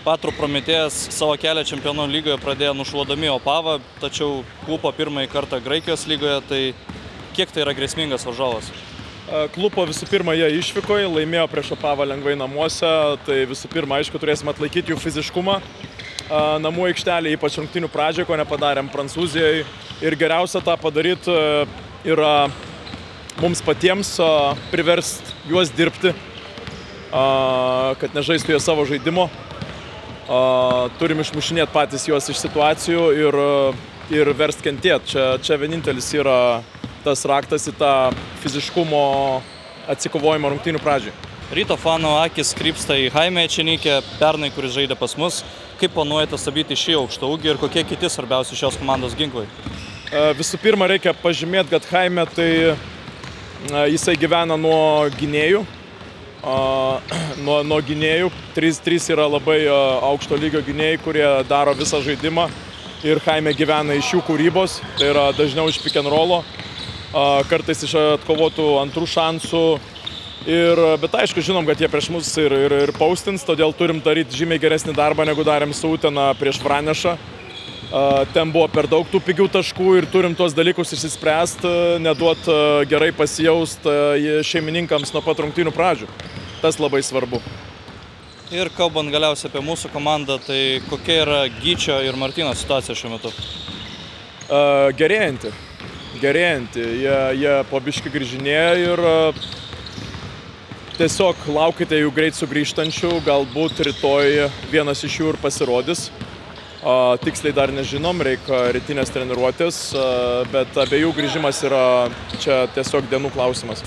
Patrų Prometėjas savo kelią Čempionų lygoje pradėjo nušluodami Opavą, tačiau klupo pirmąjį kartą Graikijos lygoje, tai kiek tai yra grėsmingas varžovas? Klupo visų pirma jie išvykoje, laimėjo prieš Opavą lengvai namuose, tai visų pirma, aišku, turėsime atlaikyti jų fiziškumą namų aikštelėje, ypač rungtynių pradžioje, ko nepadarėm Prancūzijai. Ir geriausia tą padaryti yra mums patiems priversti juos dirbti, kad nežaistų jie savo žaidimo. Turim išmušinėti patys juos iš situacijų ir verst kentėti. Čia vienintelis yra tas raktas į tą fiziškumo atsikovojimą rungtynių pradžiai. Ryto fanų akis krypsta į Jaimę Ečenikę, pernai, kuris žaidė pas mus. Kaip planuojate stabdyti šį aukštą ūgį ir kokie kiti svarbiausi šios komandos ginklai? Visų pirma, reikia pažymėti, kad Jaimė tai jisai gyvena nuo gynėjų. Nuo gynėjų. 3 yra labai aukšto lygio gynėjai, kurie daro visą žaidimą. Ir Jaimė gyvena iš jų kūrybos, tai yra dažniau iš pick and rollo, kartais iš atkovotų antrų šansų. Bet aišku, žinom, kad jie prieš mus ir paustins, todėl turim daryti žymiai geresnį darbą, negu darėm su Utena prieš Pranešą. Ten buvo per daug tų pigių taškų ir turim tuos dalykus išsispręsti, neduot gerai pasijaust šeimininkams nuo pat rungtynių pradžių. Tas labai svarbu. Ir kalbant galiausiai apie mūsų komandą, tai kokia yra Gyčio ir Martyno situacija šiuo metu? Gerėjanti. Jie po biškį grįžinėja ir tiesiog laukite jų greit sugrįžtančių, galbūt rytoj vienas iš jų ir pasirodys. Tiksliai dar nežinom, reikia rytinės treniruotės, bet abiejų grįžimas yra čia tiesiog dienų klausimas.